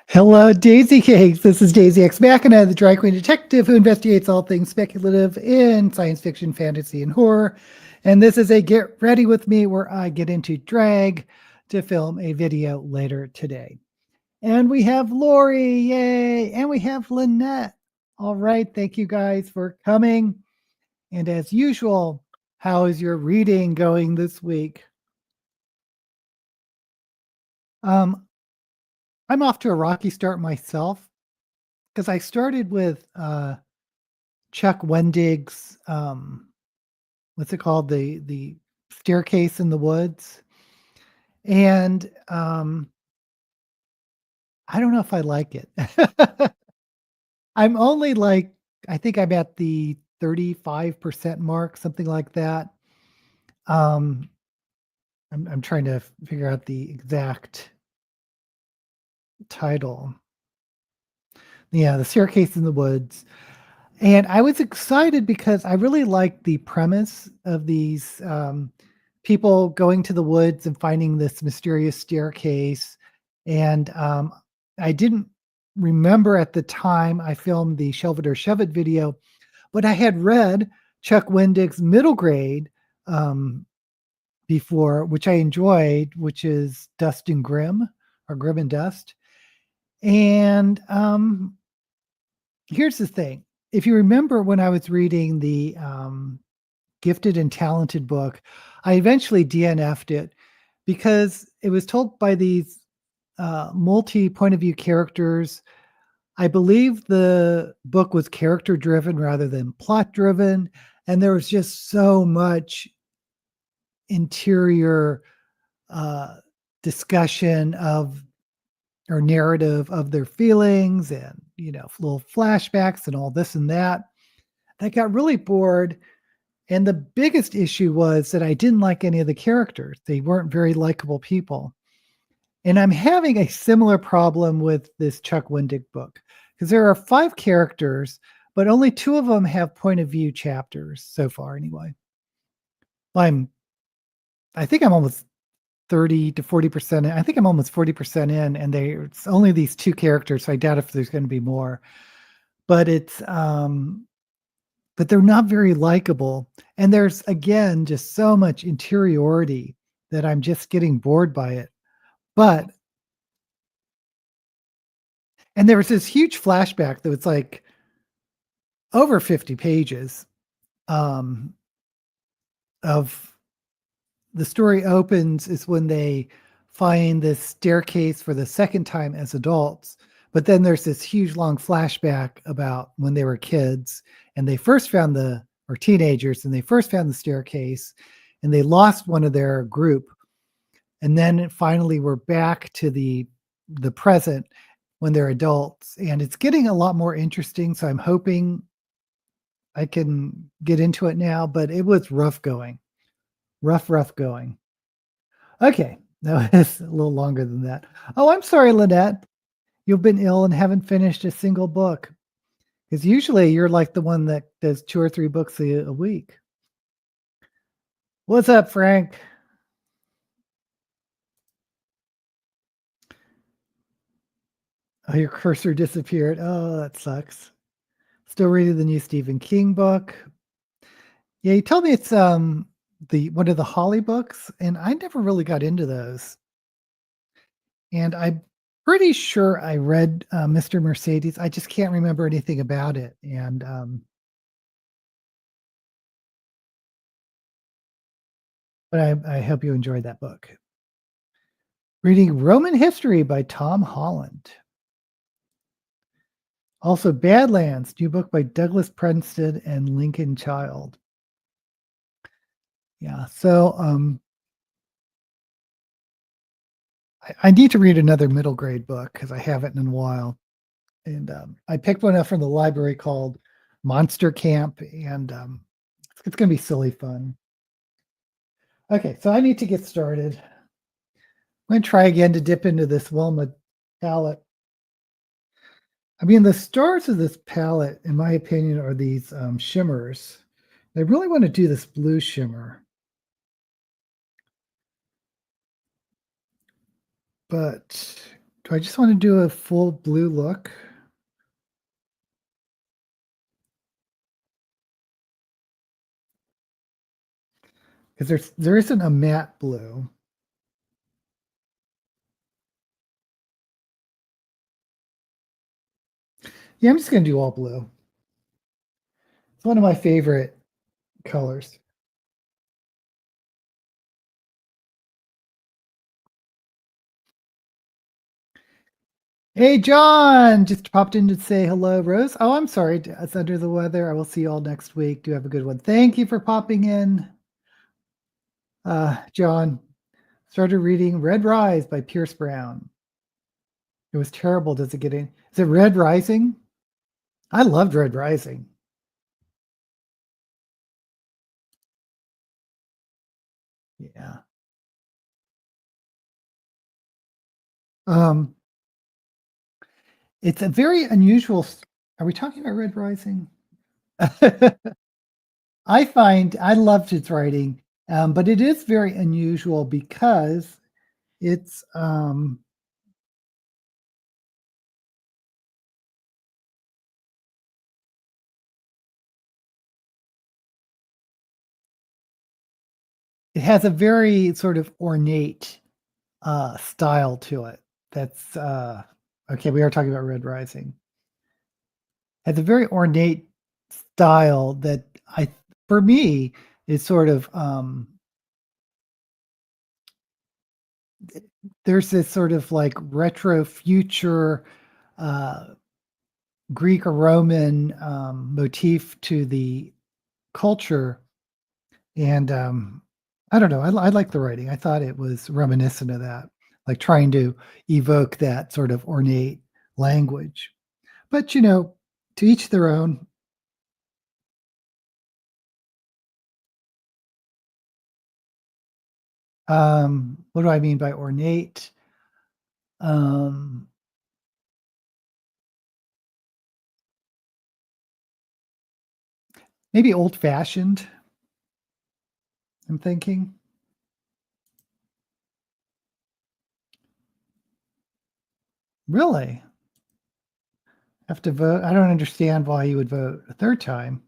Hello, Daisy Cakes. This is Daisy X Machina, the drag queen detective who investigates all things speculative in science fiction, fantasy, and horror. And this is a Get Ready With Me where I get into drag to film a video later today. And we have Lori, yay! And we have Lynette. All right, thank you guys for coming. And as usual, how is your reading going this week? I'm off to a rocky start myself because I started with Chuck Wendig's what's it called? The Staircase in the Woods. And I don't know if I like it. I'm only like, I think I'm at the 35% mark, something like that. I'm trying to figure out the exact title. Yeah, The Staircase in the Woods. And I was excited because I really liked the premise of these people going to the woods and finding this mysterious staircase. And I didn't remember at the time I filmed the Shelve It or Shove It video, but I had read Chuck Wendig's middle grade before, which I enjoyed, which is Dust and Grim, or Grim and Dust. And here's the thing. If you remember when I was reading the Gifted and Talented book, I eventually DNF'd it because it was told by these multi point of view characters. I believe the book was character driven rather than plot driven. And there was just so much interior discussion of or narrative of their feelings and, little flashbacks and all this and that. I got really bored. And the biggest issue was that I didn't like any of the characters. They weren't very likable people. And I'm having a similar problem with this Chuck Wendig book because there are 5 characters, but only 2 of them have point of view chapters so far anyway. I think I'm almost 30 to 40%. I think I'm almost 40% in, and it's only these 2 characters. So I doubt if there's going to be more, but but they're not very likable. And there's, again, just so much interiority that I'm just getting bored by it. And there was this huge flashback that was like over 50 pages of the story opens is when they find this staircase for the second time as adults. But then there's this huge long flashback about when they were kids and they first found or teenagers, and they first found the staircase and they lost one of their group. And then finally we're back to the present when they're adults, and it's getting a lot more interesting. So I'm hoping I can get into it now, but it was rough going. Rough going. Okay, that was a little longer than that. Oh, I'm sorry, Lynette. You've been ill and haven't finished a single book. Because usually you're like the one that does 2 or 3 books a week. What's up, Frank? Oh, your cursor disappeared. Oh, that sucks. Still reading the new Stephen King book. Yeah, you told me it's one of the Holly books, and I never really got into those. And I'm pretty sure I read Mr. Mercedes. I just can't remember anything about it. And but I hope you enjoyed that book. Reading Roman History by Tom Holland. Also, Badlands, new book by Douglas Princeton and Lincoln Child. Yeah, so I need to read another middle grade book because I haven't in a while. And I picked one up from the library called Monster Camp, and it's going to be silly fun. Okay, so I need to get started. I'm going to try again to dip into this Wilma palette. I mean, the stars of this palette, in my opinion, are these shimmers. I really want to do this blue shimmer. But Do I just want to do a full blue look? Because there isn't a matte blue. Yeah, I'm just gonna do all blue. It's one of my favorite colors. Hey, John, just popped in to say hello, Rose. Oh, I'm sorry. It's under the weather. I will see you all next week. Do have a good one. Thank you for popping in. John, started reading Red Rise by Pierce Brown. It was terrible. Does it get in? Is it Red Rising? I loved Red Rising. Yeah. Um, it's a very unusual. Are we talking about Red Rising? I loved its writing, but it is very unusual because it's it has a very sort of ornate style to it. That's okay. We are talking about Red Rising. It has a very ornate style that for me, is sort of there's this sort of like retro future uh, Greek or Roman motif to the culture, and I don't know. I like the writing. I thought it was reminiscent of that, like trying to evoke that sort of ornate language. But to each their own. What do I mean by ornate? Um, Maybe old fashioned. I'm thinking. Really? Have to vote? I don't understand why you would vote a third time.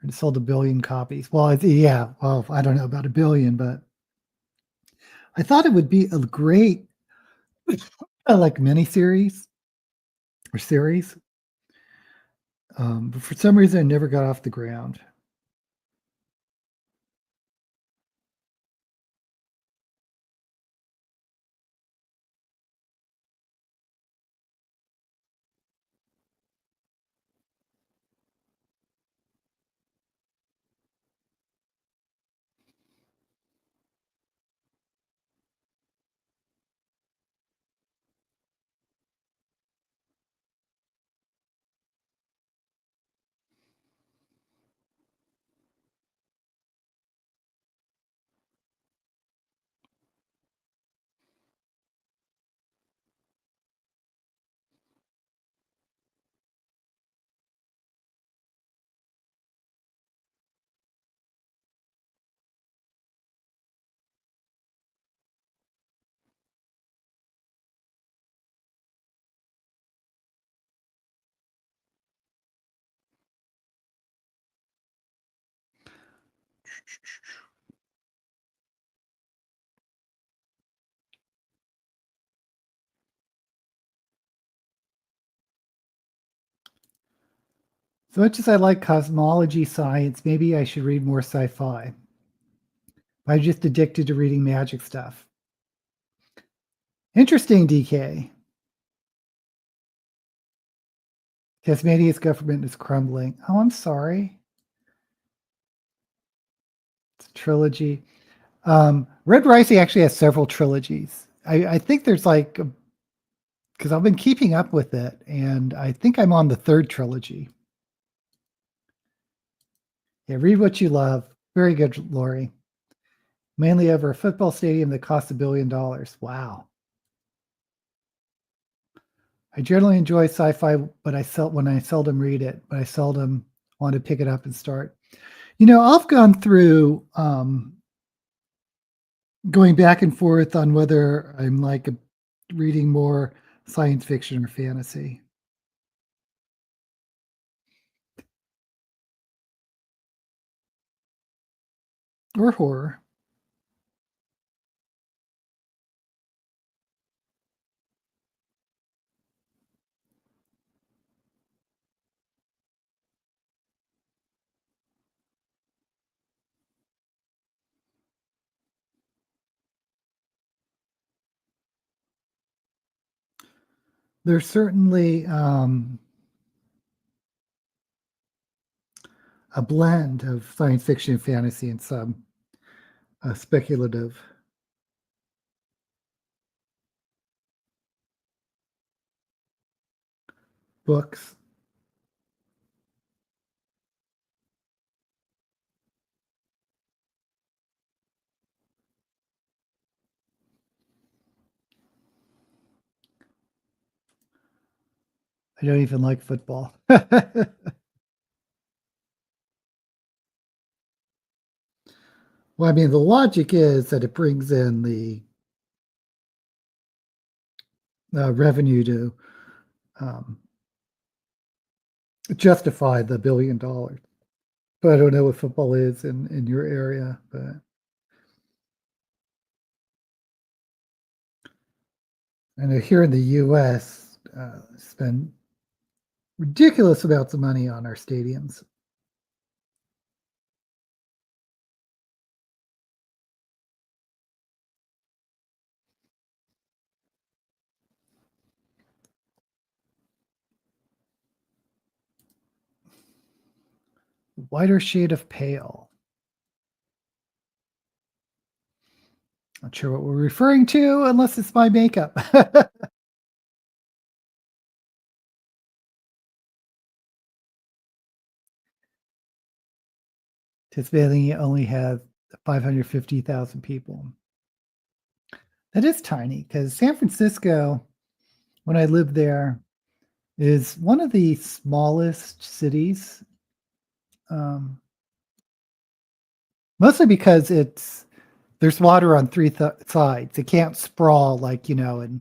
It sold 1 billion copies. Well, yeah. Well, I don't know about 1 billion, but I thought it would be a great, like miniseries or series. But for some reason, it never got off the ground. As much as I like cosmology science, maybe I should read more sci-fi. I'm just addicted to reading magic stuff. Interesting, DK. Tasmania's government is crumbling. Oh, I'm sorry. It's a trilogy. Red Rising actually has several trilogies. I think there's like, because I've been keeping up with it, and I think I'm on the third trilogy. Yeah, read what you love. Very good, Lori. Mainly over a football stadium that costs $1 billion. Wow. I generally enjoy sci-fi, but when I seldom read it, but I seldom want to pick it up and start. I've gone through going back and forth on whether I'm like reading more science fiction or fantasy or horror. There's certainly a blend of science fiction and fantasy and some speculative books. I don't even like football. Well, I mean, the logic is that it brings in the revenue to um, justify the $1 billion. But I don't know what football is in your area, but I know here in the U.S., spend ridiculous amounts of money on our stadiums. Whiter shade of pale. Not sure what we're referring to unless it's my makeup. Tasmania only has 550,000 people. That is tiny because San Francisco, when I lived there, is one of the smallest cities. Um, Mostly because there's water on three sides. It can't sprawl like in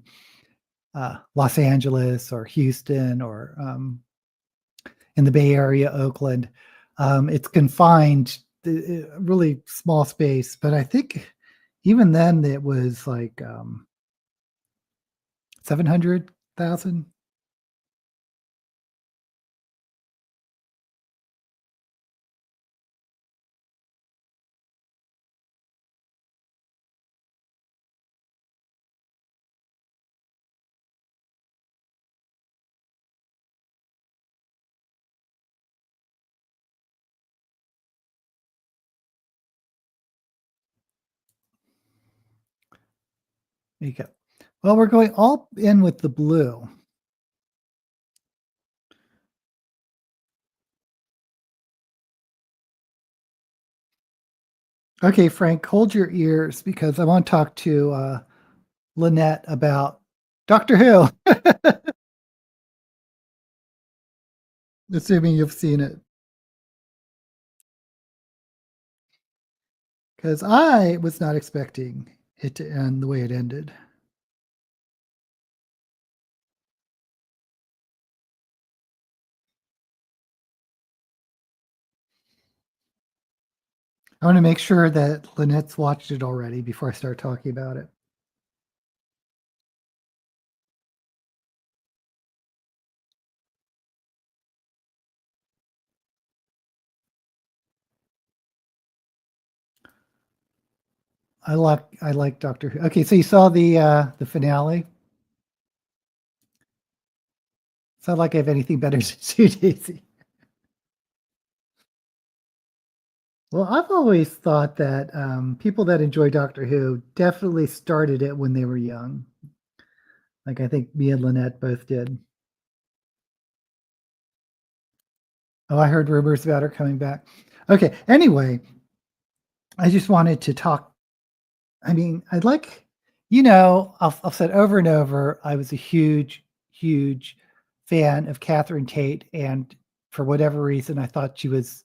Los Angeles or Houston or in the Bay Area, Oakland. It's confined, really small space. But I think even then it was like 700,000. There you go. Well, we're going all in with the blue. Okay, Frank, hold your ears because I want to talk to Lynette about Doctor Who, assuming you've seen it. Because I was not expecting it to end the way it ended. I want to make sure that Lynette's watched it already before I start talking about it. I like Doctor Who. Okay, so you saw the finale. It's not like I have anything better to do, Daisy. Well, I've always thought that people that enjoy Doctor Who definitely started it when they were young. Like I think me and Lynette both did. Oh, I heard rumors about her coming back. Okay, anyway, I just wanted to talk. I mean, I've said over and over, I was a huge, huge fan of Catherine Tate, and for whatever reason, I thought she was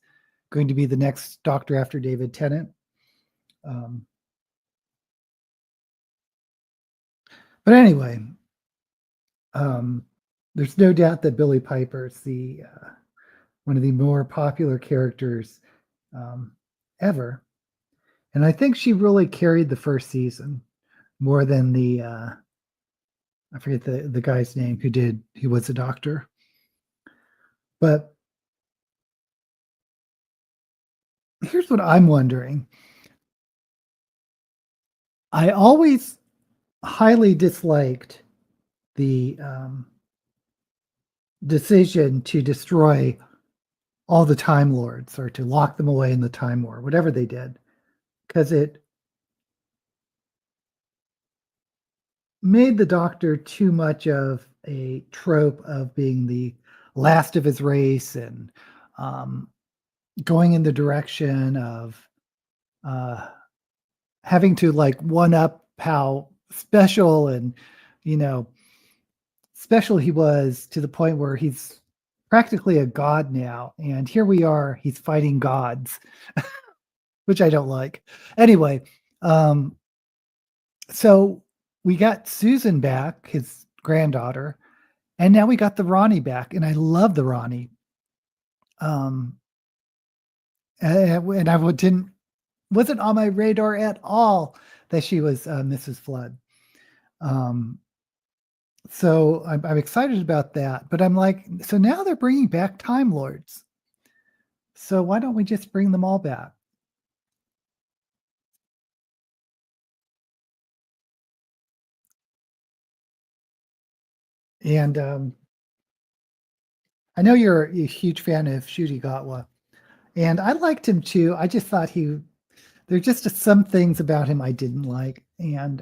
going to be the next Doctor after David Tennant. Um, But anyway, um, there's no doubt that Billie Piper's the one of the more popular characters um, ever, and I think she really carried the first season more than the I forget the guy's name who was a doctor. But here's what I'm wondering. I always highly disliked the decision to destroy all the Time Lords or to lock them away in the Time War, whatever they did, because it made the Doctor too much of a trope of being the last of his race and um, going in the direction of uh, having to like one up how special and you know special he was to the point where he's practically a god now. And here we are, he's fighting gods, which I don't like. Anyway, um, so we got Susan back, his granddaughter, and now we got the Ronnie back, and I love the Ronnie. Um, and I didn't wasn't on my radar at all that she was Mrs. Flood. Um, so I'm excited about that, but I'm like, so now they're bringing back Time Lords. So why don't we just bring them all back? And I know you're a huge fan of Ncuti Gatwa, and I liked him too. I just thought there's just some things about him I didn't like, and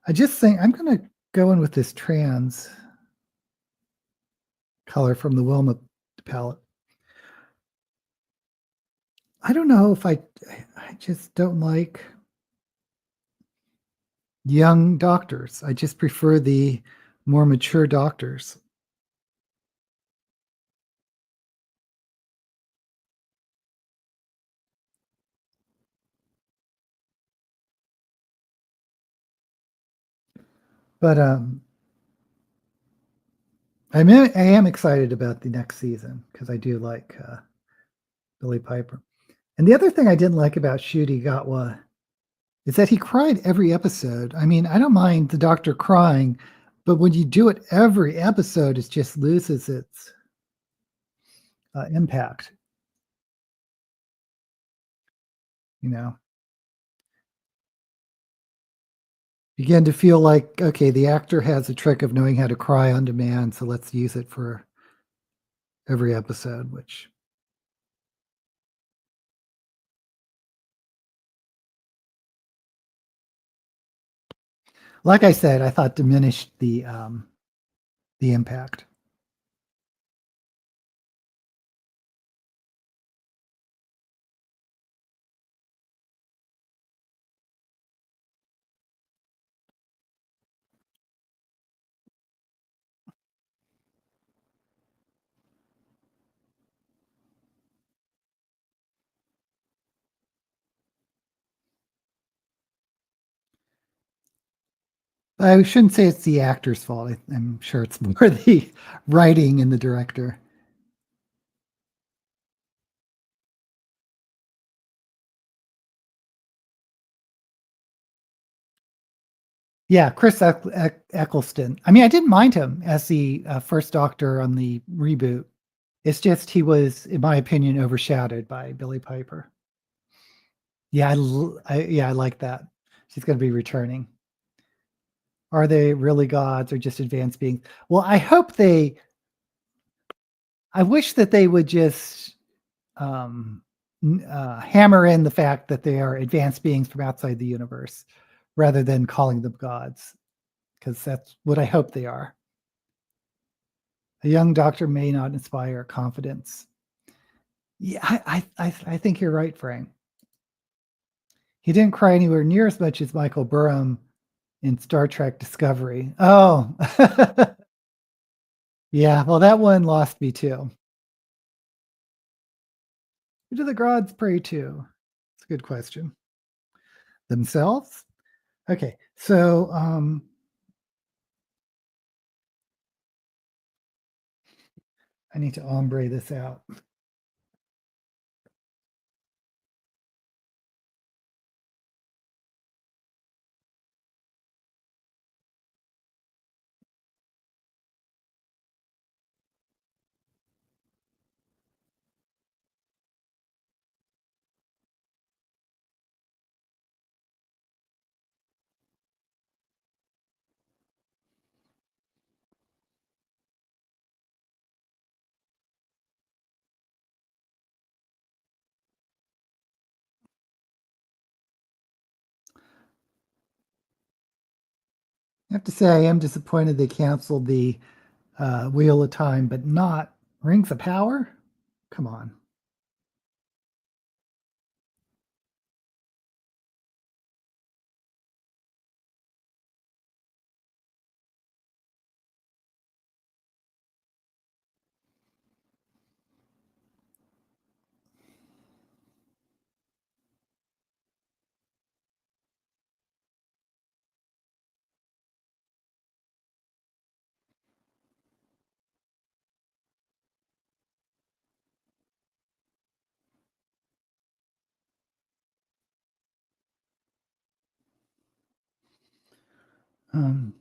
I just think I'm gonna go in with this trans color from the Wilma palette. I don't know if I just don't like young doctors. I just prefer the more mature doctors. But I am excited about the next season because I do like Billy Piper. And the other thing I didn't like about Ncuti Gatwa is that he cried every episode. I mean, I don't mind the doctor crying, but when you do it every episode, it just loses its impact. You know, begin to feel like, okay, the actor has a trick of knowing how to cry on demand, so let's use it for every episode, which like I said, I thought diminished the impact. I shouldn't say it's the actor's fault. I'm sure it's more the writing and the director. Yeah, Eccleston. I mean, I didn't mind him as the first Doctor on the reboot. It's just he was, in my opinion, overshadowed by Billy Piper. Yeah, yeah, I like that. She's going to be returning. Are they really gods or just advanced beings? Well, I wish that they would just um, hammer in the fact that they are advanced beings from outside the universe rather than calling them gods, because that's what I hope they are. A young doctor may not inspire confidence. Yeah, I think you're right, Frank. He didn't cry anywhere near as much as Michael Burnham in Star Trek Discovery. Oh, yeah. Well, that one lost me too. Who do the gods pray to? It's a good question. Themselves? Okay, so I need to ombre this out. I have to say, I am disappointed they canceled the Wheel of Time, but not Rings of Power. Come on. Um,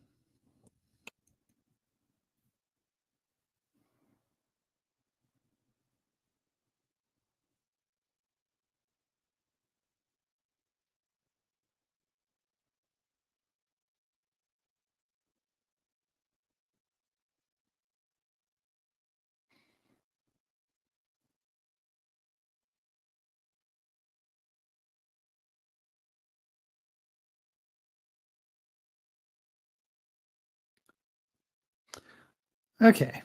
okay.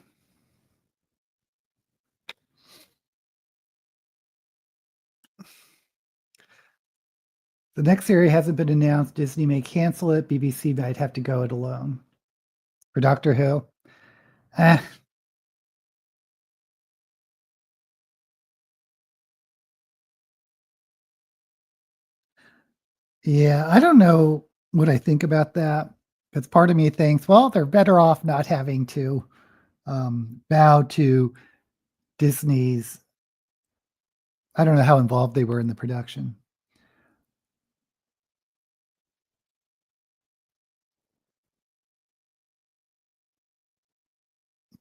The next series hasn't been announced. Disney may cancel it. BBC might have to go it alone. For Doctor Who, eh, yeah, I don't know what I think about that. Because part of me thinks, well, they're better off not having to bow to Disney's. I don't know how involved they were in the production.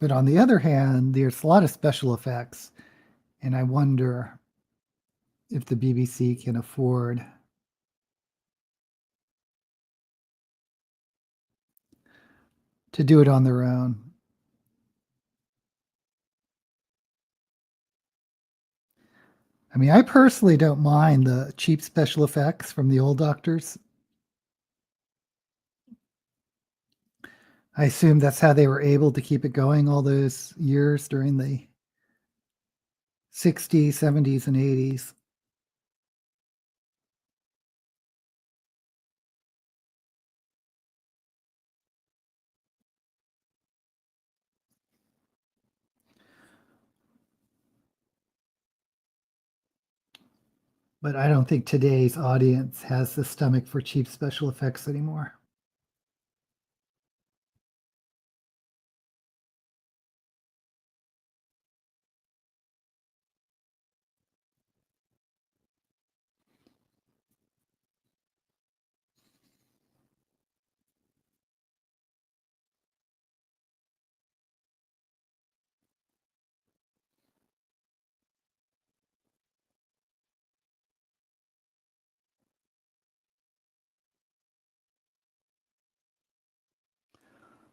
But on the other hand, there's a lot of special effects, and I wonder if the BBC can afford to do it on their own. I mean, I personally don't mind the cheap special effects from the old Doctors. I assume that's how they were able to keep it going all those years during the 60s, 70s, and 80s. But I don't think today's audience has the stomach for cheap special effects anymore.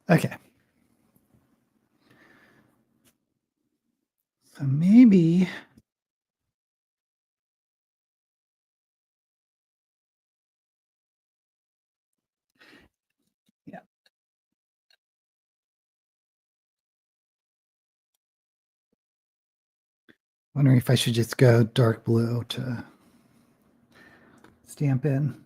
Okay. So maybe yeah. Wondering if I should just go dark blue to stamp in.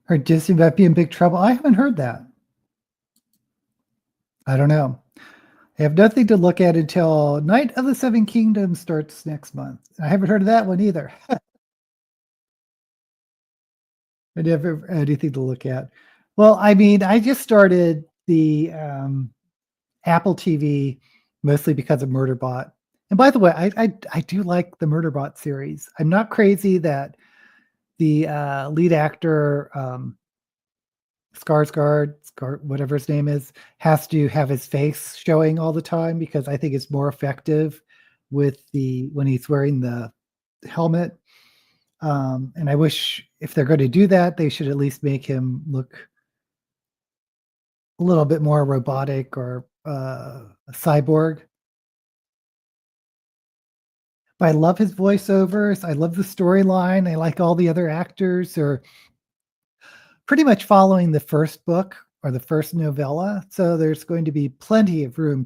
Heard Disney might be in big trouble. I haven't heard that. I don't know. I have nothing to look at until Night of the Seven Kingdoms starts next month. I haven't heard of that one either. I never have anything to look at. Well, I mean, I just started the Apple TV mostly because of Murderbot. And by the way, I do like the Murderbot series. I'm not crazy that the lead actor whatever his name is, has to have his face showing all the time because I think it's more effective with the when he's wearing the helmet. And I wish if they're going to do that, they should at least make him look a little bit more robotic or a cyborg. But I love his voiceovers. I love the storyline. I like all the other actors are pretty much following the first book or the first novella. So there's going to be plenty of room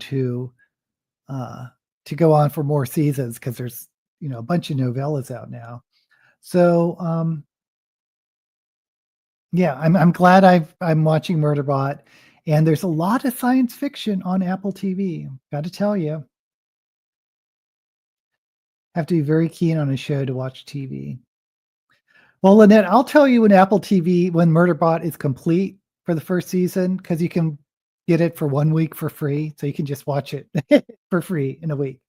uh, to go on for more seasons because there's a bunch of novellas out now. So yeah, I'm glad I'm watching Murderbot, and there's a lot of science fiction on Apple TV. Got to tell you, have to be very keen on a show to watch TV. Well, Lynette, I'll tell you when Apple TV when Murderbot is complete for the first season because you can get it for 1 week for free, so you can just watch it for free in a week.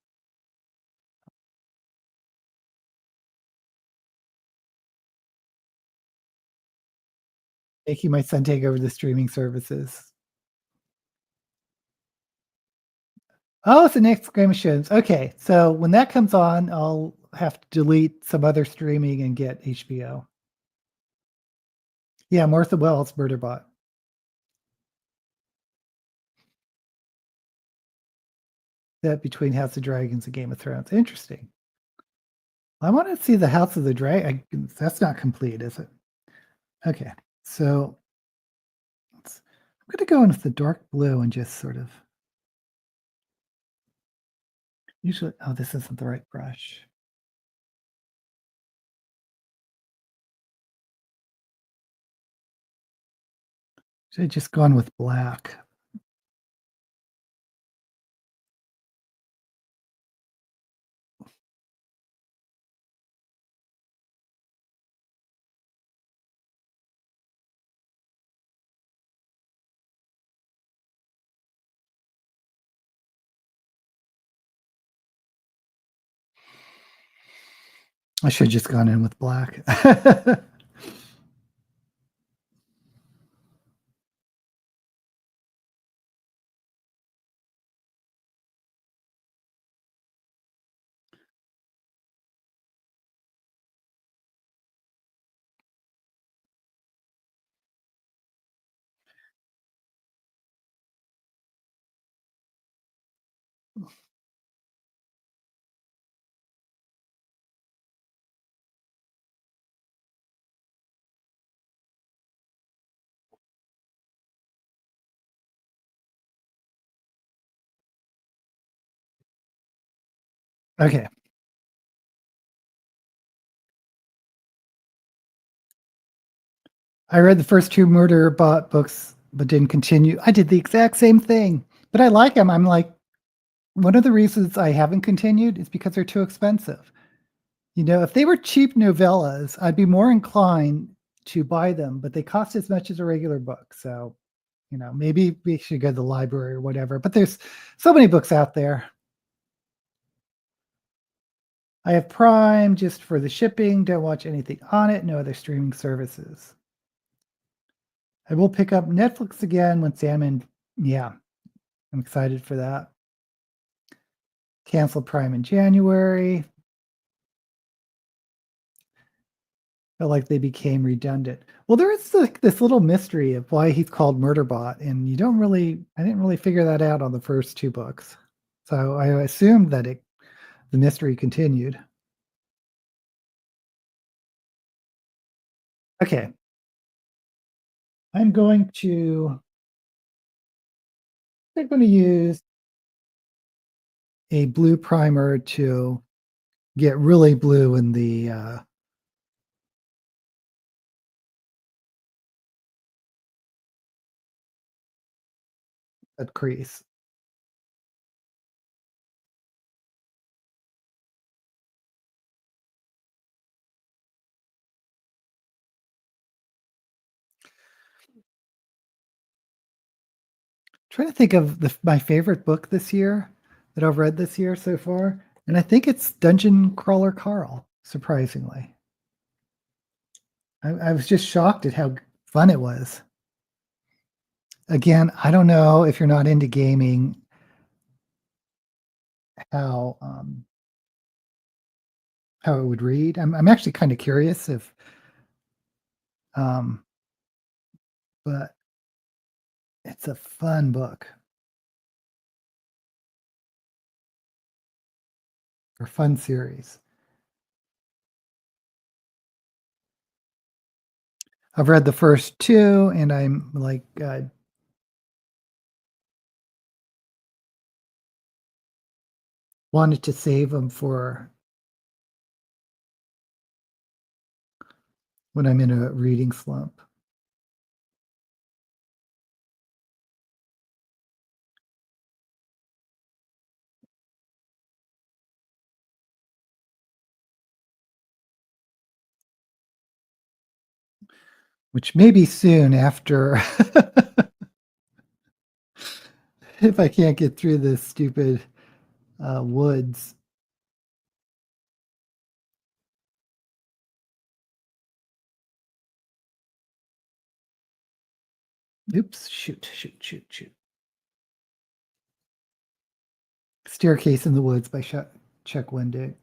Making my son take over the streaming services. Oh, it's the next Game of Shows. Okay, so when that comes on, I'll have to delete some other streaming and get HBO. Yeah, Martha Wells, Murderbot. That between House of Dragons and Game of Thrones. Interesting. I want to see the House of the Dragon. That's not complete, is it? Okay, so I'm going to go in with the dark blue and just sort of. Usually, oh, this isn't the right brush. Should have just gone with black. I should have just gone in with black. Okay. I read the first two Murder Bot books, but didn't continue. I did the exact same thing, but I like them. I'm like, one of the reasons I haven't continued is because they're too expensive. If they were cheap novellas, I'd be more inclined to buy them, but they cost as much as a regular book. So, maybe we should go to the library or whatever. But there's so many books out there. I have Prime just for the shipping. Don't watch anything on it. No other streaming services. I will pick up Netflix again when Sandman. Yeah, I'm excited for that. Canceled Prime in January. Felt like they became redundant. Well, there is like this little mystery of why he's called Murderbot, and I didn't really figure that out on the first two books. So I assumed that the mystery continued. Okay. I'm going to use a blue primer to get really blue in the crease. Trying to think of my favorite book this year that I've read this year so far, and I think it's Dungeon Crawler Carl, surprisingly. I was just shocked at how fun it was. Again, I don't know if you're not into gaming, how how it would read. I'm actually kind of curious if, um, but it's a fun book or fun series. I've read the first two, and I'm like wanted to save them for when I'm in a reading slump. Which may be soon after if I can't get through this stupid woods. Oops, shoot. Staircase in the Woods by Chuck Wendig.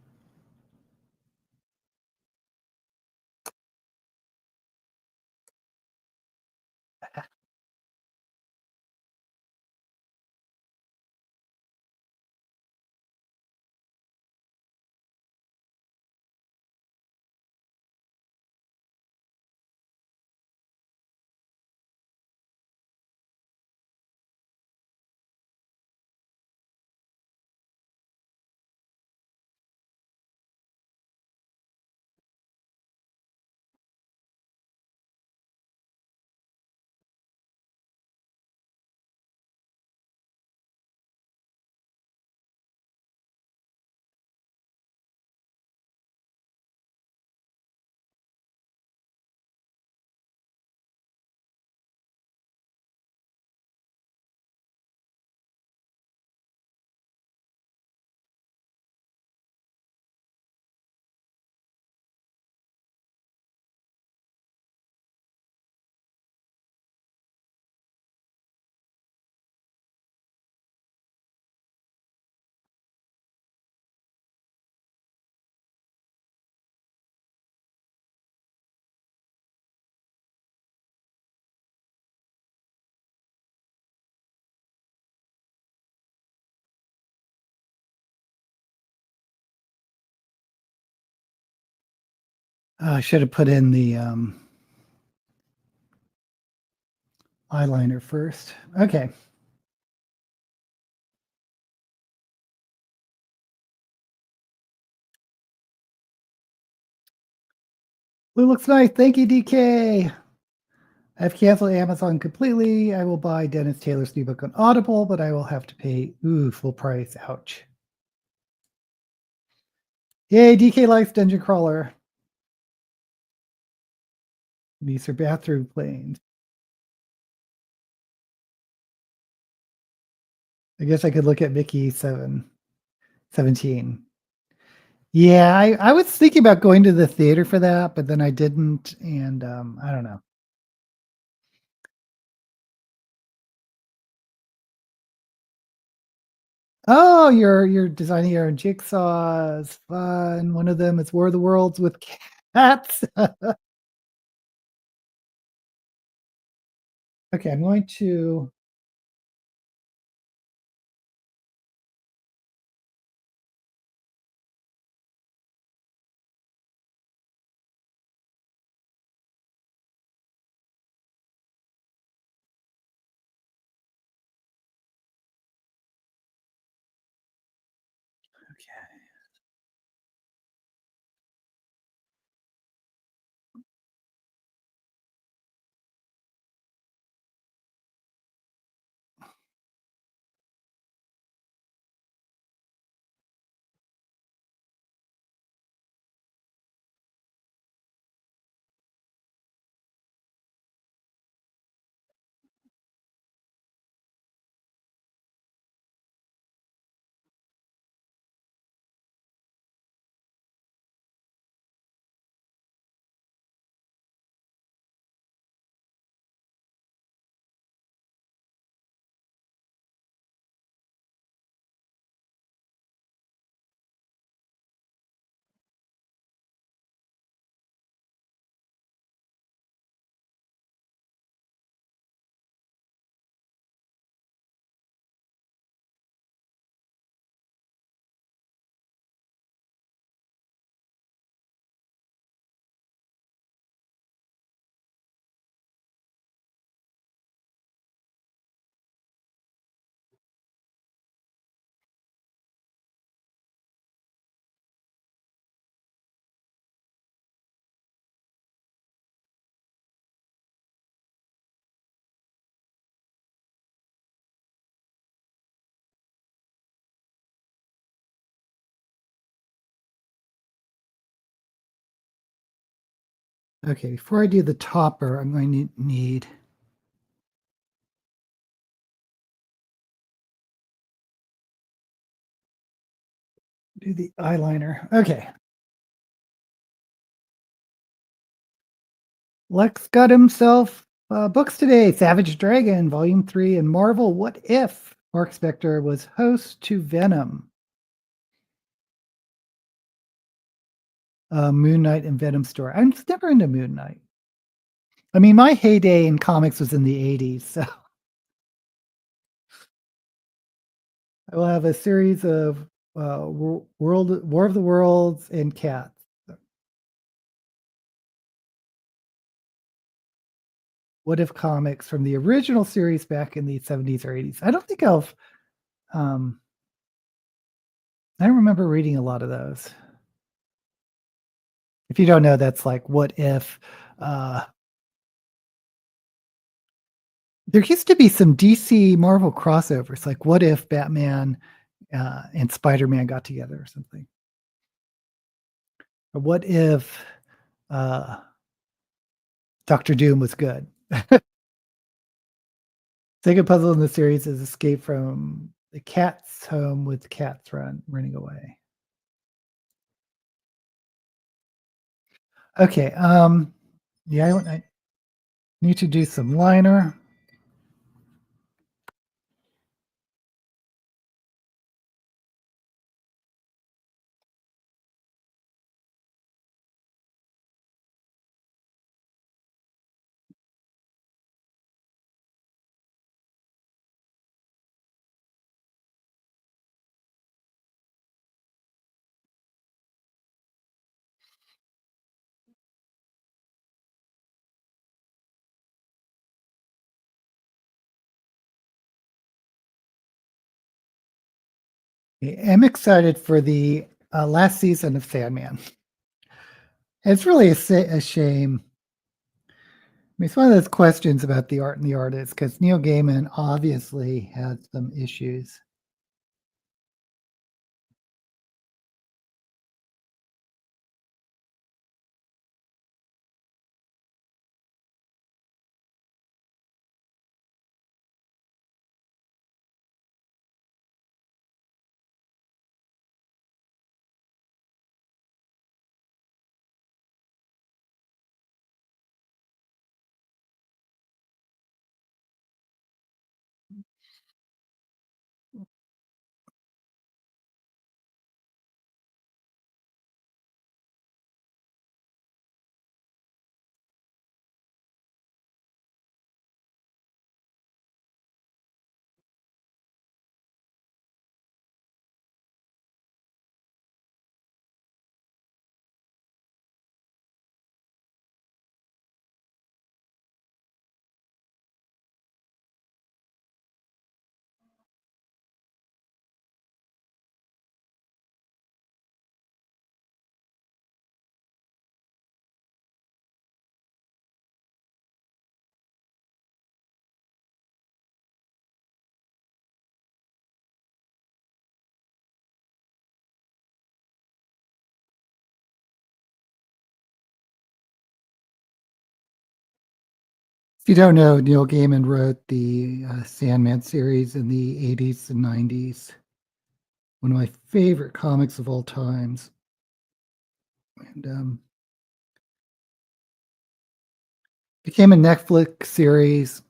I should have put in the eyeliner first. Okay. Blue looks nice. Thank you, DK. I've canceled Amazon completely. I will buy Dennis Taylor's new book on Audible, but I will have to pay full price. Ouch. Yay, DK likes Dungeon Crawler. These are bathroom planes. I guess I could look at Mickey 17. Yeah, I was thinking about going to the theater for that, but then I didn't, and I don't know. Oh, you're designing your own jigsaws. Fun. One of them is War of the Worlds with cats. Okay, I'm going to okay. Okay, before I do the topper, I'm going to need do the eyeliner. Okay. Lex got himself books today. Savage Dragon, Volume 3, and Marvel What If? Mark Spector was host to Venom. Moon Knight and Venom story. I'm just never into Moon Knight. I mean, my heyday in comics was in the 80s, so I will have a series of War of the Worlds and Cats. What If comics from the original series back in the 70s or 80s. I don't think um, I remember reading a lot of those. If you don't know, that's like What If. Uh, there used to be some DC Marvel crossovers, like What If Batman and Spider-Man got together or something? Or what if uh, Doctor Doom was good? Second puzzle in the series is escape from the cat's home with cats running away. Okay. Yeah, I need to do some liner. I'm excited for the last season of Sandman. It's really a shame. I mean, it's one of those questions about the art and the artist because Neil Gaiman obviously had some issues. If you don't know, Neil Gaiman wrote the Sandman series in the 80s and 90s. One of my favorite comics of all times. And became a Netflix series.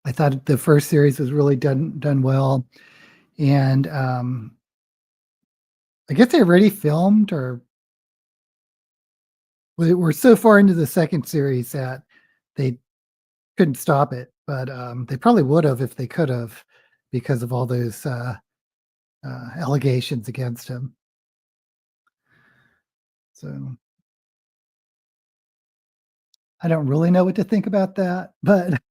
I thought the first series was really done well. And I guess they already filmed or we're so far into the second series that they couldn't stop it. But they probably would have if they could have because of all those allegations against him. So I don't really know what to think about that, but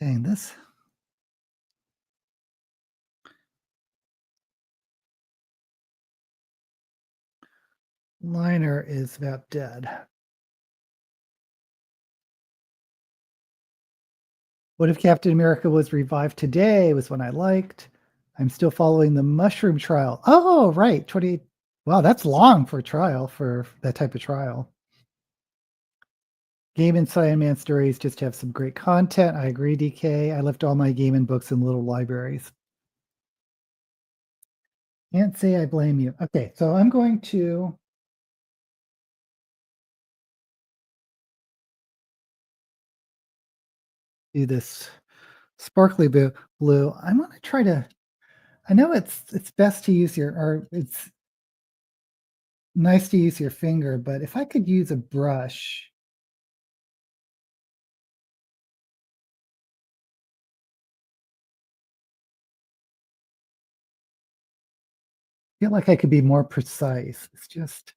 dang, this liner is about dead. What if Captain America was revived today was one I liked. I'm still following the mushroom trial. Oh, right. 20. Wow, that's long for a trial for that type of trial. Game and Sandman stories just have some great content. I agree, DK. I left all my game and books in little libraries. Can't say I blame you. Okay, so I'm going to do this sparkly blue. I'm going to try to. I know it's best to use your, or it's nice to use your finger, but if I could use a brush, I feel like I could be more precise. It's just,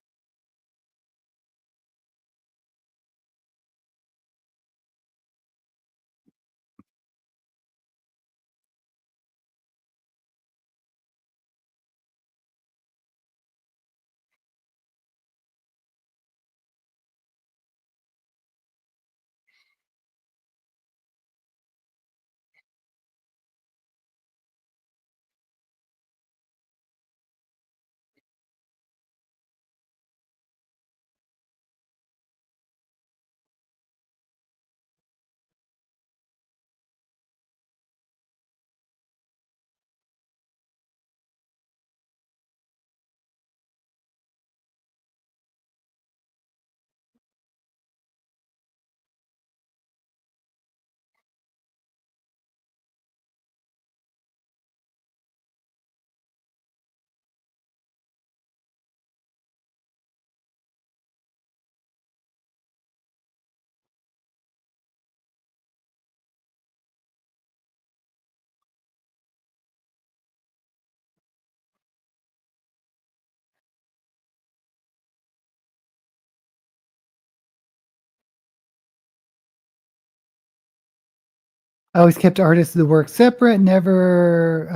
I always kept artists of the work separate, never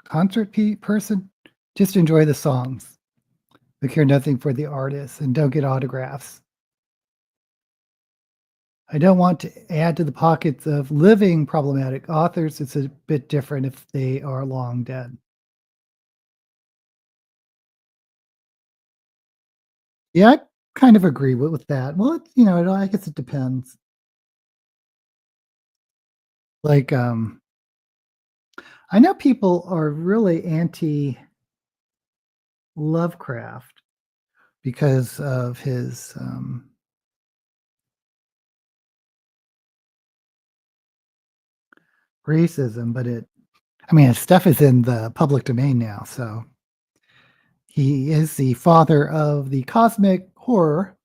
concert person. Just enjoy the songs. We care nothing for the artists and don't get autographs. I don't want to add to the pockets of living problematic authors. It's a bit different if they are long dead. Yeah, I kind of agree with that. Well, I guess it depends. Like, I know people are really anti Lovecraft because of his racism, but his stuff is in the public domain now. So he is the father of the cosmic horror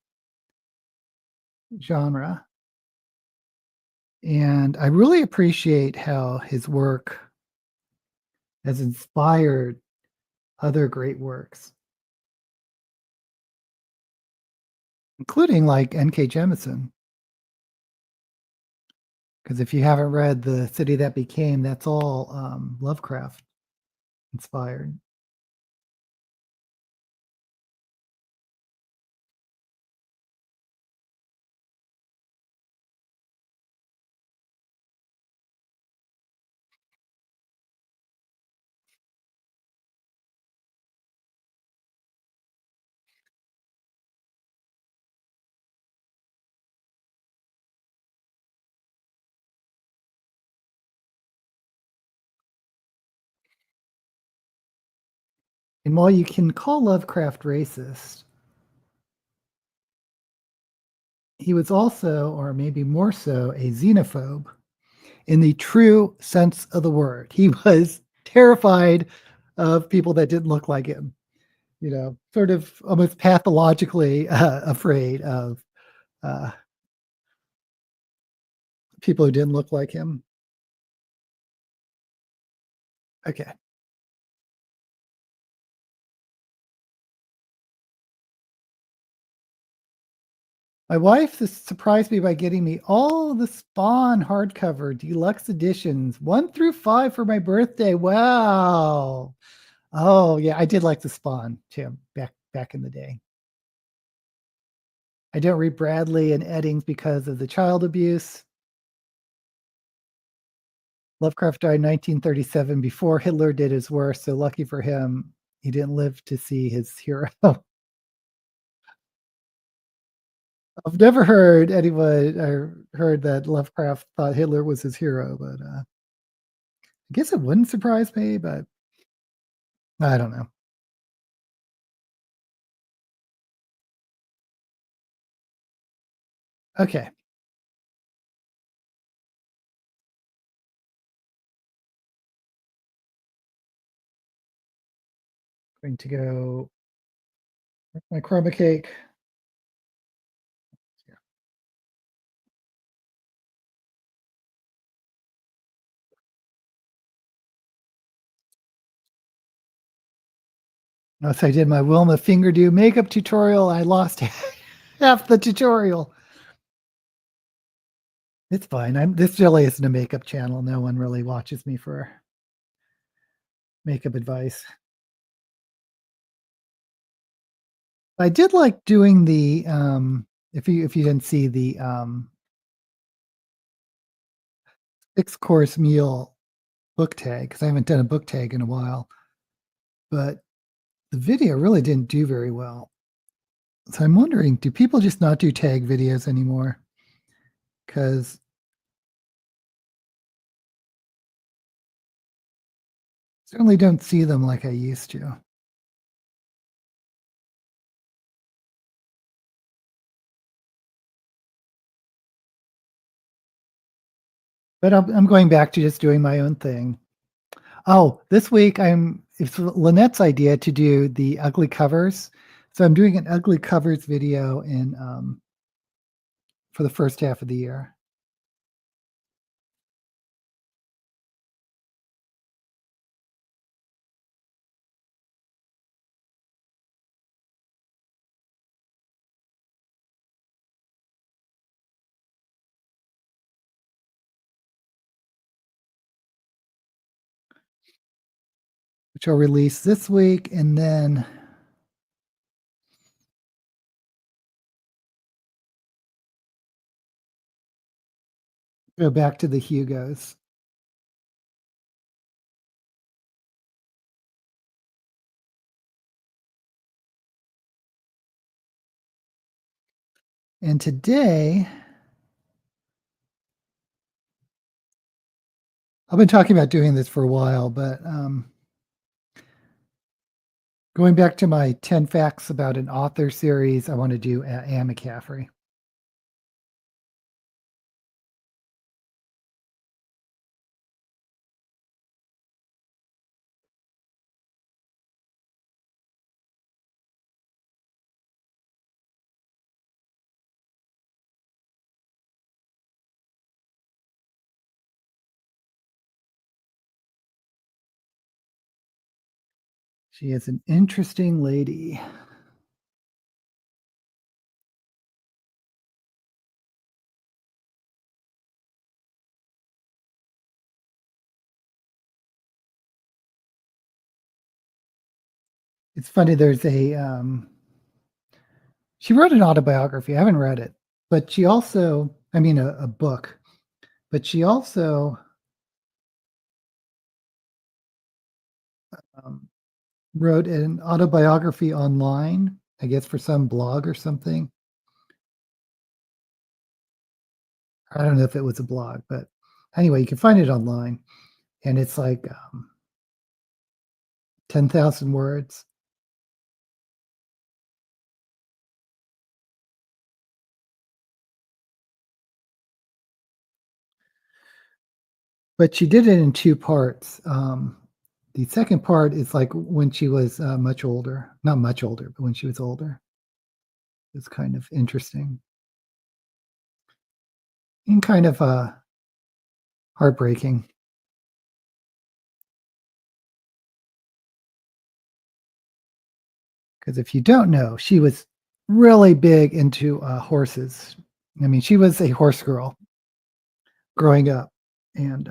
genre. And I really appreciate how his work has inspired other great works, including like N.K. Jemisin. Because if you haven't read The City That Became, that's all Lovecraft inspired. And while you can call Lovecraft racist, he was also, or maybe more so, a xenophobe in the true sense of the word. He was terrified of people that didn't look like him, sort of almost pathologically afraid of uh, people who didn't look like him. Okay. My wife surprised me by getting me all the Spawn hardcover deluxe editions, 1 through 5 for my birthday. Wow. Oh yeah, I did like the Spawn too back in the day. I don't read Bradley and Eddings because of the child abuse. Lovecraft died in 1937 before Hitler did his worst, so lucky for him, he didn't live to see his hero. I've never heard anyone or heard that Lovecraft thought Hitler was his hero, but, I guess it wouldn't surprise me, but I don't know. Okay, going to go my chroma cake. Once I did my Wilma Fingerdo makeup tutorial, I lost half the tutorial. It's fine. This really isn't a makeup channel. No one really watches me for makeup advice. I did like doing the if you didn't see the 6-course meal book tag, because I haven't done a book tag in a while, but the video really didn't do very well. So I'm wondering, do people just not do tag videos anymore? Because certainly don't see them like I used to. But I'm going back to just doing my own thing. Oh, this week it's Lynette's idea to do the ugly covers. So I'm doing an ugly covers video in for the first half of the year. Which I'll release this week, and then go back to the Hugos. And today, I've been talking about doing this for a while, but going back to my 10 facts about an author series, I want to do Anne McCaffrey. She is an interesting lady. It's funny, there's she wrote an autobiography. I haven't read it, but she also, I mean, a book, but she also um, wrote an autobiography online, I guess for some blog or something. I don't know if it was a blog, but anyway, you can find it online, and it's like 10,000 words. But she did it in two parts. The second part is like when she was much older, not much older, but when she was older. It's kind of interesting and kind of heartbreaking. Because if you don't know, she was really big into horses. I mean, she was a horse girl growing up, and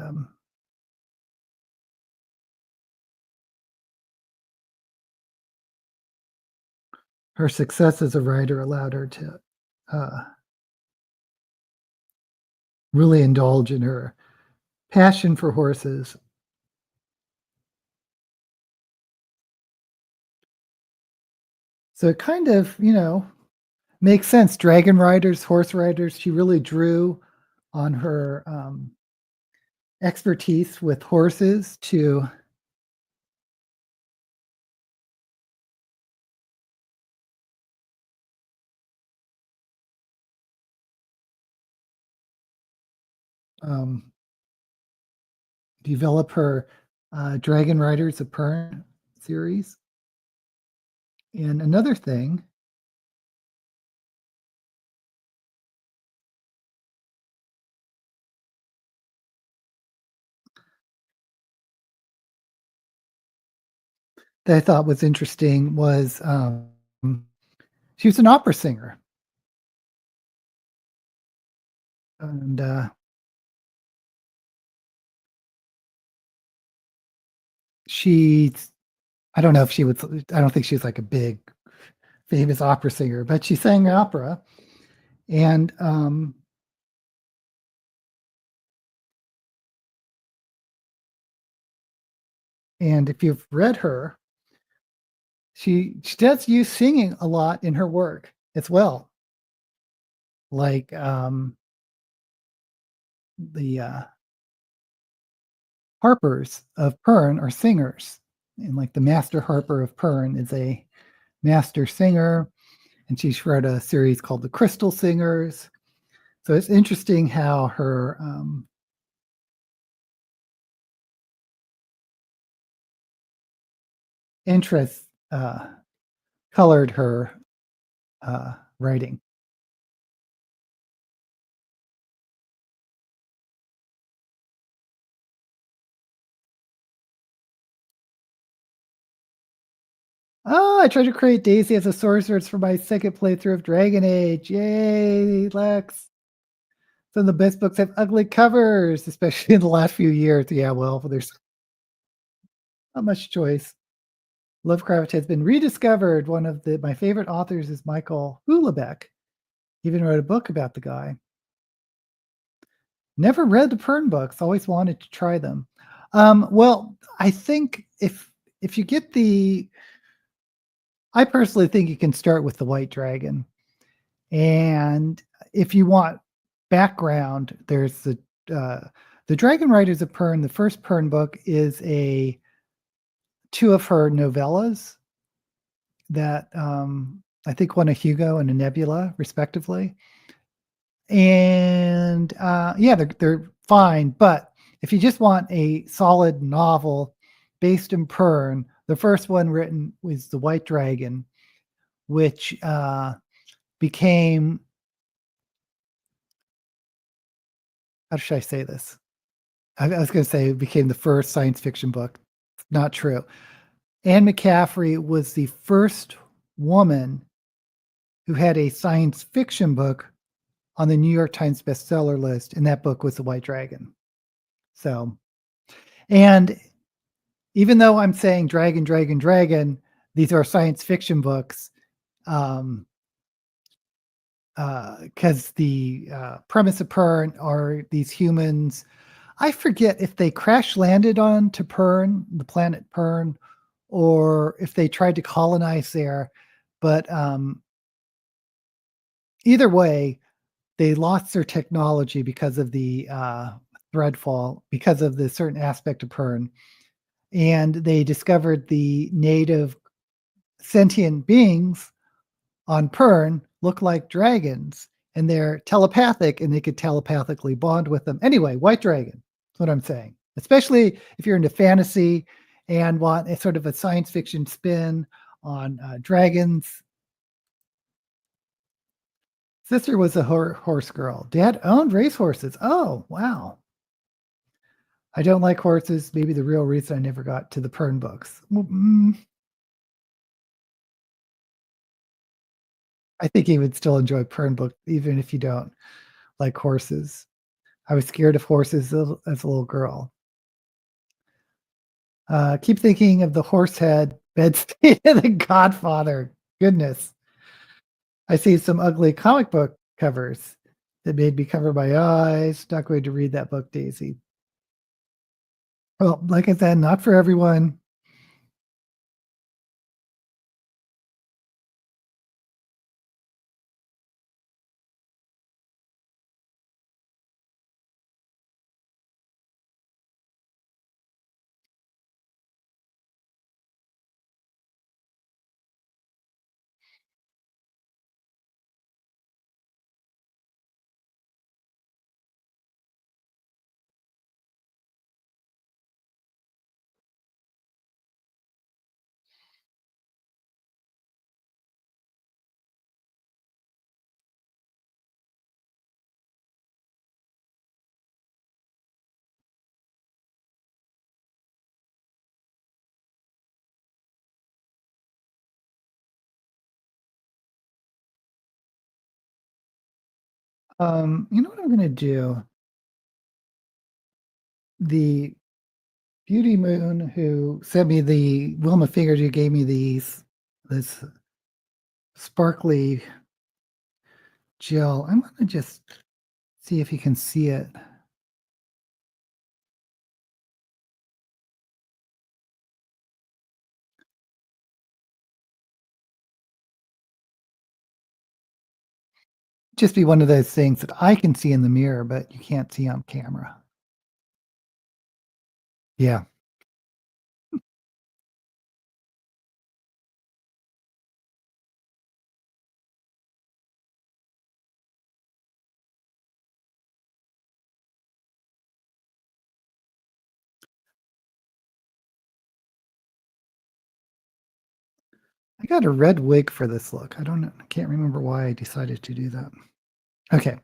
her success as a writer allowed her to uh, really indulge in her passion for horses. So it kind of, makes sense. Dragon riders, horse riders, she really drew on her expertise with horses to um, develop her Dragon Riders of Pern series. And another thing that I thought was interesting was she was an opera singer. And she, I don't know if she was, I don't think she was like a big famous opera singer, but she sang opera. And if you've read her, she does use singing a lot in her work as well. Like the harpers of Pern are singers, and like the master harper of Pern is a master singer, and she's wrote a series called the Crystal Singers. So it's interesting how her interests colored her writing. Oh, I tried to create Daisy as a sorceress for my second playthrough of Dragon Age. Yay, Lex. Some of the best books have ugly covers, especially in the last few years. Yeah, well, there's not much choice. Lovecraft has been rediscovered. One of my favorite authors is Michael Houellebecq. He even wrote a book about the guy. Never read the Pern books. Always wanted to try them. Well, I think if you get I personally think you can start with the White Dragon, and if you want background, there's the Dragon Riders of Pern. The first Pern book is two of her novellas that I think won a Hugo and a Nebula, respectively. And yeah, they're fine. But if you just want a solid novel based in Pern, the first one written was The White Dragon, which became, how should I say this? I was going to say it became the first science fiction book. Not true. Anne McCaffrey was the first woman who had a science fiction book on the New York Times bestseller list, and that book was The White Dragon. So, and even though I'm saying dragon, dragon, dragon, these are science fiction books, because the premise of Pern are these humans. I forget if they crash landed onto Pern, the planet Pern, or if they tried to colonize there. But either way, they lost their technology because of the threadfall, because of the certain aspect of Pern. And they discovered the native sentient beings on Pern look like dragons, and they're telepathic, and they could telepathically bond with them. Anyway, White Dragon, that's what I'm saying. Especially if you're into fantasy and want a sort of a science fiction spin on dragons. Sister was a horse girl. Dad owned racehorses. Oh, wow. I don't like horses. Maybe the real reason I never got to the Pern books. I think he would still enjoy Pern book, even if you don't like horses. I was scared of horses as a little girl. Keep thinking of the horse head bed state of the Godfather. Goodness. I see some ugly comic book covers that made me cover my eyes. Not going to read that book, Daisy. Well, like I said, not for everyone. You know what I'm gonna do? The Beauty Moon who sent me the Wilma Fingers who gave me this sparkly gel. I'm gonna just see if you can see it. Just be one of those things that I can see in the mirror, but you can't see on camera. Yeah. I got a red wig for this look. I don't know. I can't remember why I decided to do that. Okay.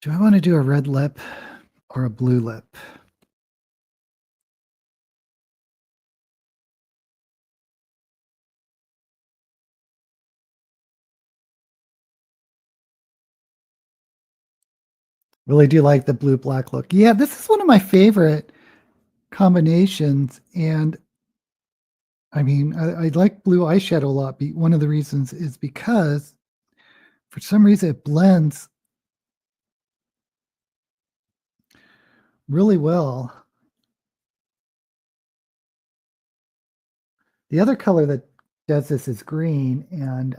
Do I want to do a red lip or a blue lip? Really do like the blue black look. Yeah, this is one of my favorite combinations. And I mean, I like blue eyeshadow a lot. One of the reasons is because for some reason it blends really well. The other color that does this is green, and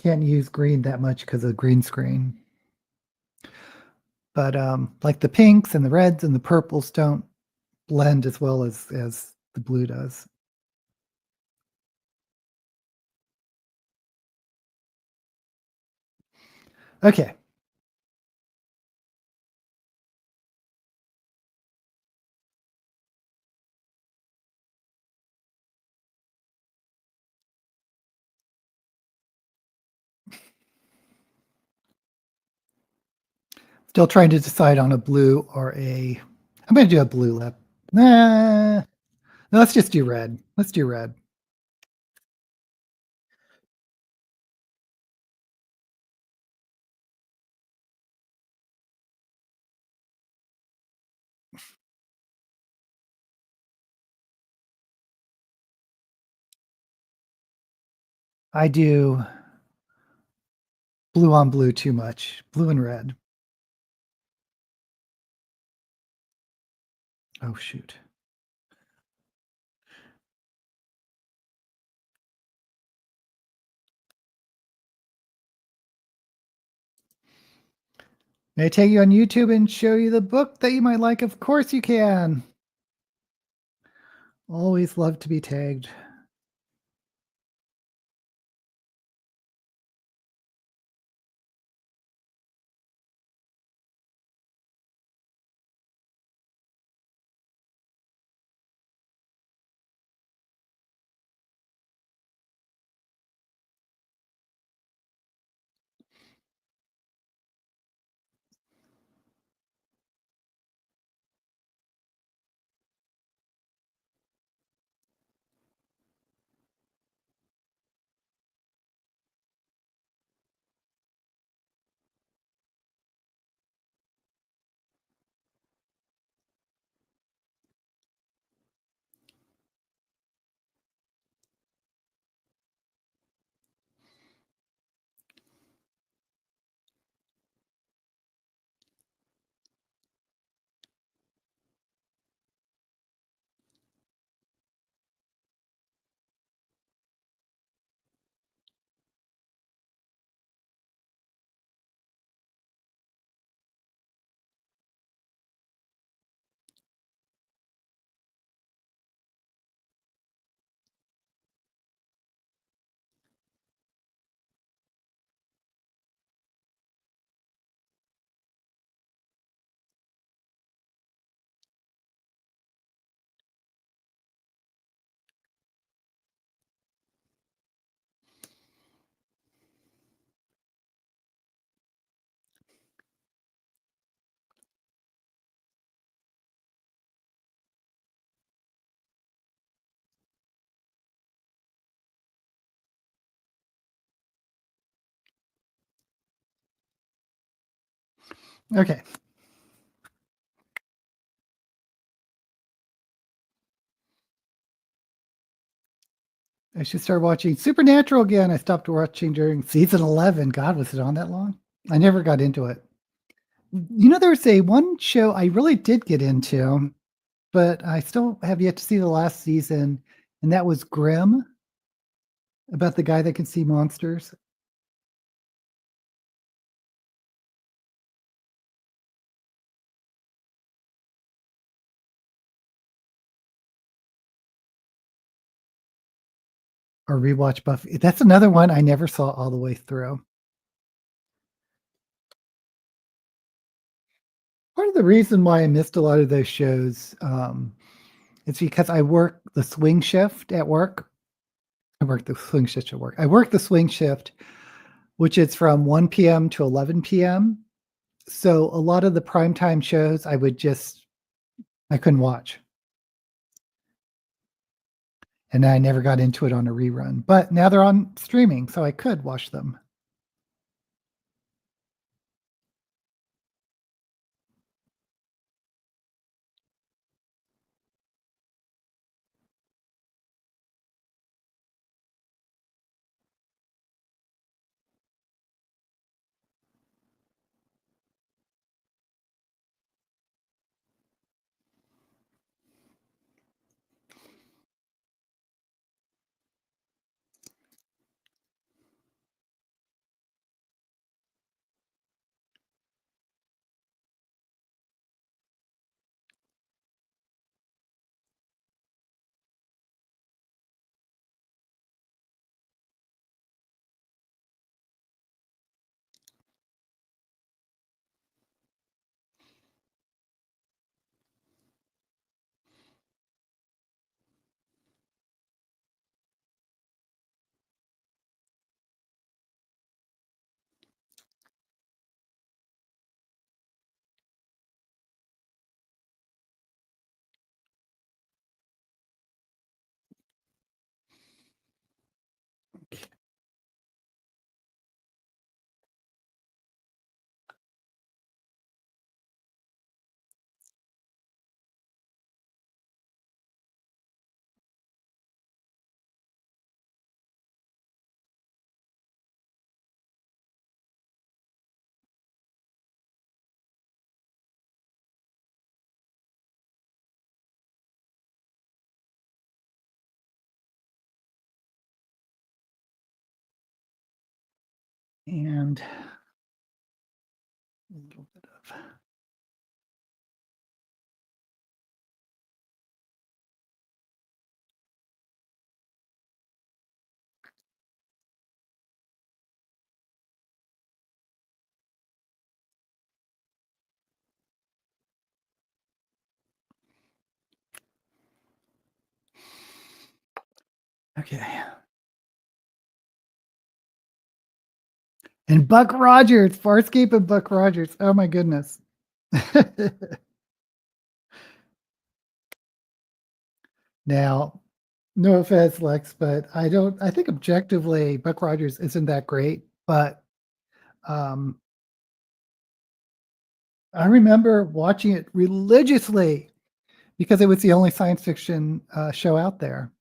can't use green that much because of green screen. But like the pinks and the reds and the purples don't blend as well as the blue does. Okay. Still trying to decide on a blue or a. I'm going to do a blue lip. Nah, no, let's just do red. Let's do red. I do blue on blue too much. Blue and red. Oh, shoot. May I take you on YouTube and show you the book that you might like? Of course you can. Always love to be tagged. Okay. I should start watching Supernatural again. I stopped watching during season 11. God, was it on that long? I never got into it. There's a one show I really did get into, but I still have yet to see the last season, and that was Grimm, about the guy that can see monsters. Or rewatch Buffy. That's another one I never saw all the way through. Part of the reason why I missed a lot of those shows, it's because I work the swing shift at work. I work the swing shift at work. I work the swing shift, which is from 1 p.m. to 11 p.m. So a lot of the primetime shows I couldn't watch. And I never got into it on a rerun. But now they're on streaming, so I could watch them. And a little bit of okay. And Buck Rogers, Farscape and Buck Rogers. Oh my goodness. Now, no offense, Lex, but I think objectively Buck Rogers isn't that great, but um, I remember watching it religiously because it was the only science fiction show out there.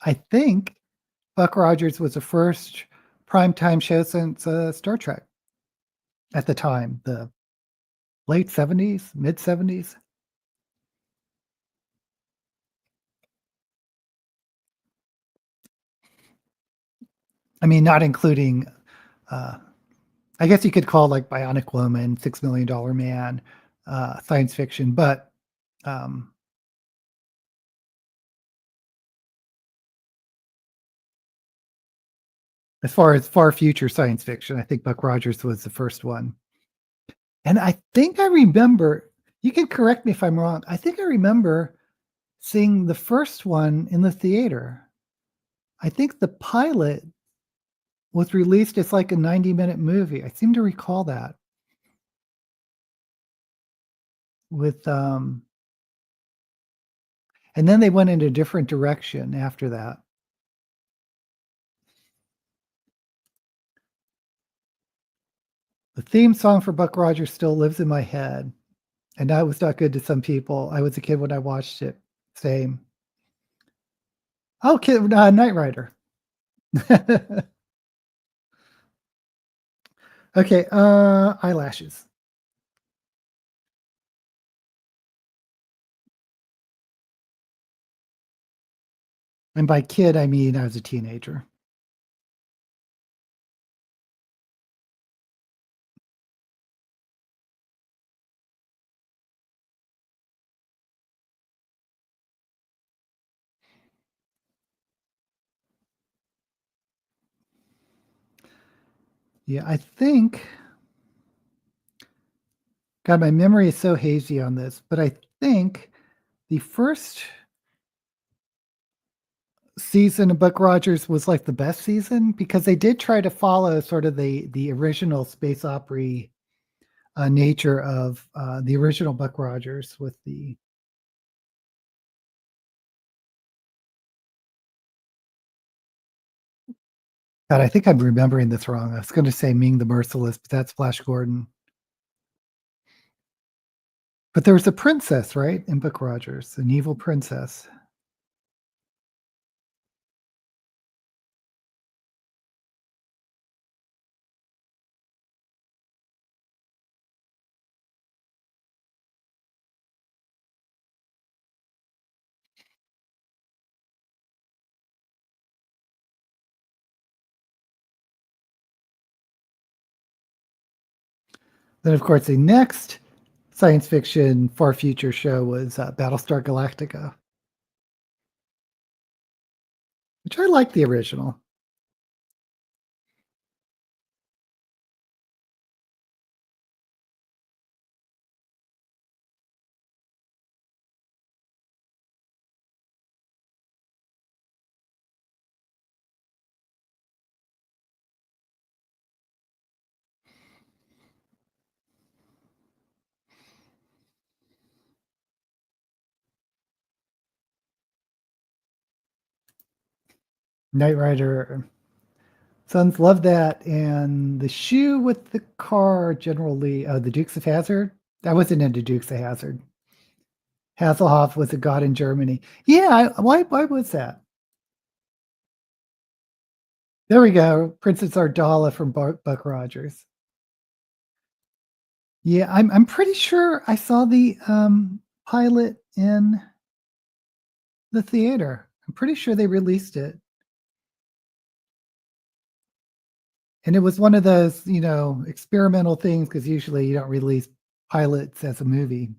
I think Buck Rogers was the first primetime show since Star Trek at the time, the late 70s, mid 70s. I mean, not including, I guess you could call like Bionic Woman, $6 Million Man, science fiction, but um, as far as far future science fiction, I think Buck Rogers was the first one. And I think I remember, you can correct me if I'm wrong, I think I remember seeing the first one in the theater. I think the pilot was released as like a 90-minute movie. I seem to recall that with and then they went in a different direction after that. The theme song for Buck Rogers still lives in my head, and that was not good to some people. I was a kid when I watched it. Same. Oh, kid, Knight Rider. Okay, eyelashes. And by kid, I mean I was a teenager. Yeah, I think God, my memory is so hazy on this, but I think the first season of Buck Rogers was like the best season because they did try to follow sort of the original space opera nature of the original Buck Rogers with the. God, I think I'm remembering this wrong. I was going to say Ming the Merciless, but that's Flash Gordon. But there was a princess, right, in Buck Rogers, an evil princess. Then, of course, the next science fiction far future show was Battlestar Galactica, which I like the original. Knight Rider. Sons love that. And the shoe with the car, General Lee, the Dukes of Hazzard. I wasn't into Dukes of Hazzard. Hasselhoff was a god in Germany. Yeah, why was that? There we go. Princess Ardala from Buck Rogers. Yeah, I'm pretty sure I saw the pilot in the theater. I'm pretty sure they released it. And it was one of those, experimental things because usually you don't release pilots as a movie,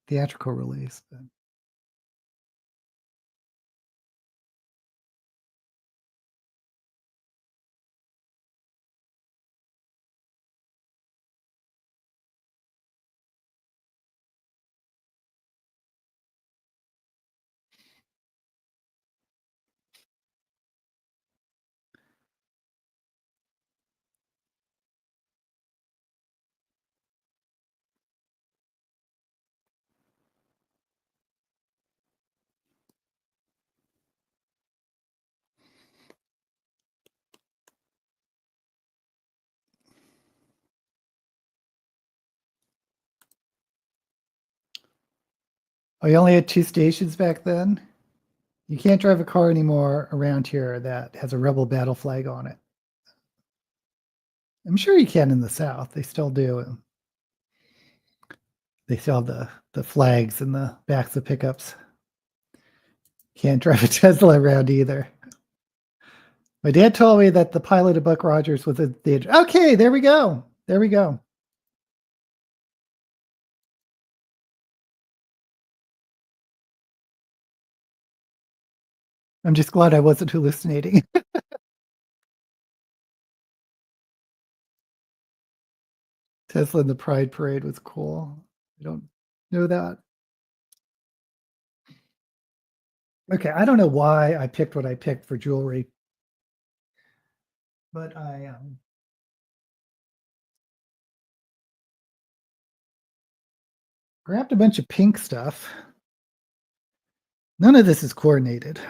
theatrical release. But. Oh, you only had two stations back then? You can't drive a car anymore around here that has a rebel battle flag on it. I'm sure you can in the South. They still do. They still have the flags in the backs of pickups. Can't drive a Tesla around either. My dad told me that the pilot of Buck Rogers was at the theater. Okay, there we go. There we go. I'm just glad I wasn't hallucinating. Tesla in the Pride Parade was cool. I don't know that. Okay, I don't know why I picked what I picked for jewelry, but I grabbed a bunch of pink stuff. None of this is coordinated.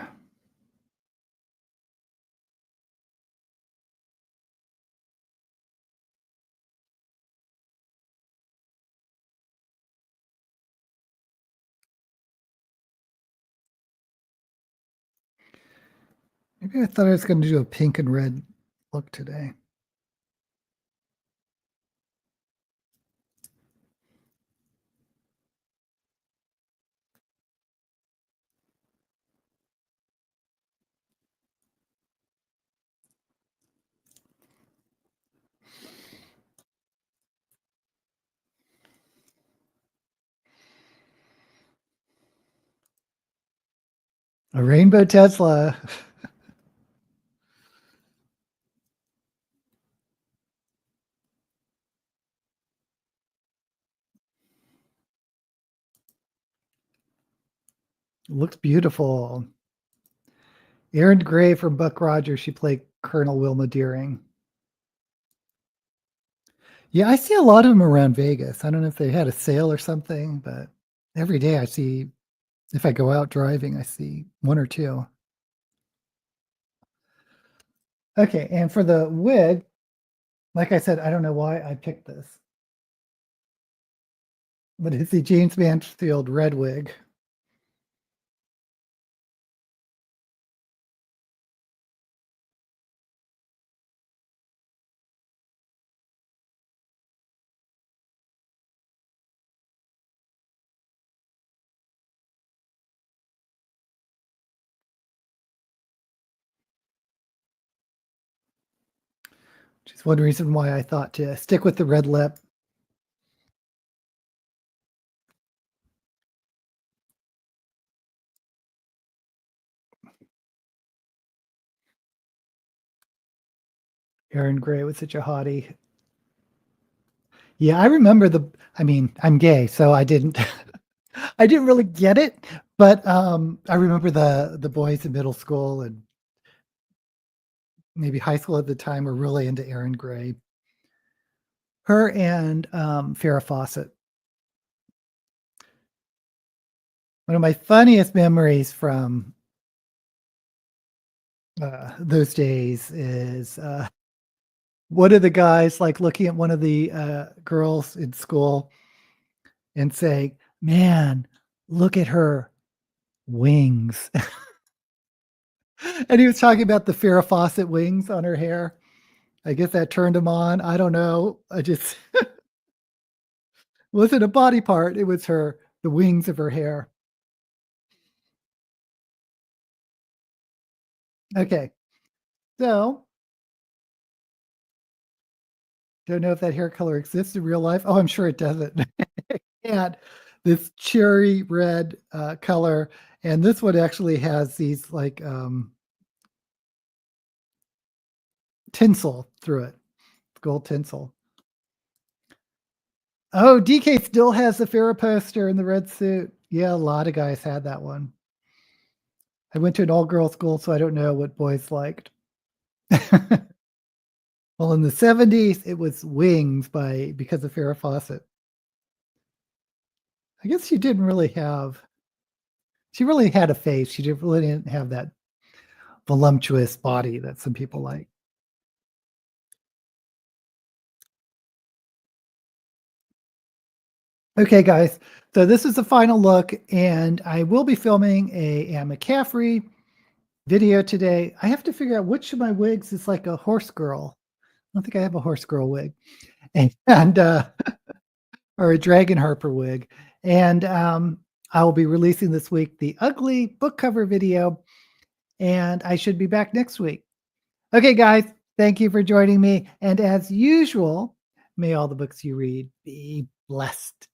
Maybe I thought I was going to do a pink and red look today. A rainbow Tesla. Looks beautiful. Erin Gray from Buck Rogers. She played Colonel Wilma Deering. Yeah, I see a lot of them around Vegas. I don't know if they had a sale or something, but every day I see, if I go out driving, I see one or two. Okay, and for the wig, like I said, I don't know why I picked this, but it's the James Mansfield red wig. Which is one reason why I thought to stick with the red lip. Erin Gray was such a hottie. Yeah, I remember I mean, I'm gay, so I didn't I didn't really get it, but I remember the boys in middle school and maybe high school at the time were really into Erin Gray. Her and Farrah Fawcett. One of my funniest memories from those days is one of the guys like looking at one of the girls in school and saying, "Man, look at her wings." And he was talking about the Farrah Fawcett wings on her hair. I guess that turned him on. I don't know. I just wasn't a body part. It was the wings of her hair. Okay. So don't know if that hair color exists in real life. Oh, I'm sure it doesn't. And this cherry red color. And this one actually has these like tinsel through it, gold tinsel. Oh, DK still has the Farrah poster in the red suit. Yeah, a lot of guys had that one. I went to an all-girl school, so I don't know what boys liked. Well, in the 70s, it was Wings because of Farrah Fawcett. I guess she really had a face. She really didn't have that voluptuous body that some people like. Okay, guys. So this is the final look, and I will be filming a Anne McCaffrey video today. I have to figure out which of my wigs is like a horse girl. I don't think I have a horse girl wig. And or a Dragon Harper wig. And I will be releasing this week the ugly book cover video, and I should be back next week. Okay, guys, thank you for joining me. And as usual, may all the books you read be blessed.